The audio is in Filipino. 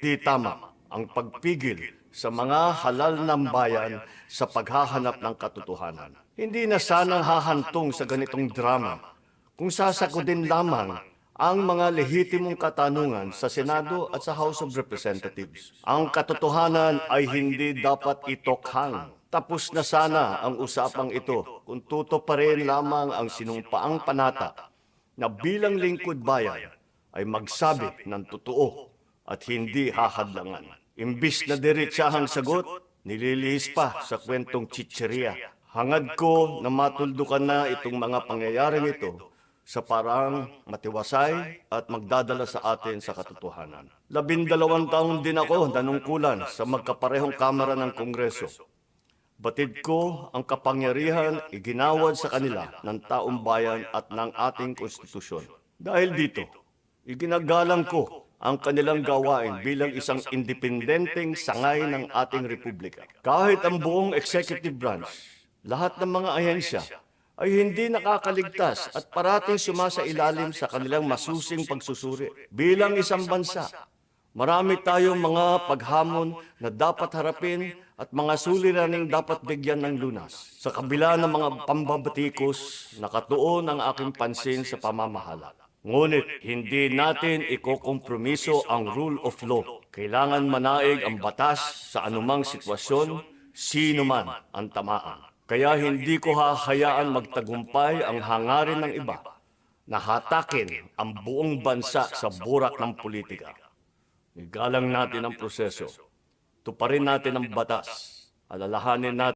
Di tama ang pagpigil sa mga halal ng bayan sa paghahanap ng katotohanan. Hindi na sanang hahantong sa ganitong drama kung sasagutin lamang ang mga lehitimong katanungan sa Senado at sa House of Representatives. Ang katotohanan ay hindi dapat itokhang. Tapos na sana ang usapang ito kung tutuparin lamang ang sinumpaang panata na bilang lingkod bayan ay magsabi ng totoo at hindi hahadlangan. Imbis na diretsahang sagot, nililihis pa sa kwentong chicheria. Hangad ko na matuldukan na itong mga pangyayaring ito sa parang matiwasay at magdadala sa atin sa katotohanan. 12 taon din ako nanungkulan sa magkaparehong kamara ng Kongreso. Batid ko ang kapangyarihan iginawad sa kanila ng taong bayan at ng ating konstitusyon. Dahil dito, iginagalang ko ang kanilang gawain bilang isang independenteng sangay ng ating republika. Kahit ang buong executive branch, lahat ng mga ahensya ay hindi nakakaligtas at parating sumasailalim sa kanilang masusing pagsusuri. Bilang isang bansa, marami tayong mga paghamon na dapat harapin at mga suliraning dapat bigyan ng lunas. Sa kabila ng mga pambabatikos, nakatuon ang aking pansin sa pamamahala. Ngunit hindi natin ikokompromiso ang rule of law. Kailangan manaig ang batas sa anumang sitwasyon, sino man ang tamaan. Kaya hindi ko hahayaan magtagumpay ang hangarin ng iba na hatakin ang buong bansa sa burak ng politika. Igalang natin ang proseso. Tuparin natin ang batas. Alalahanin natin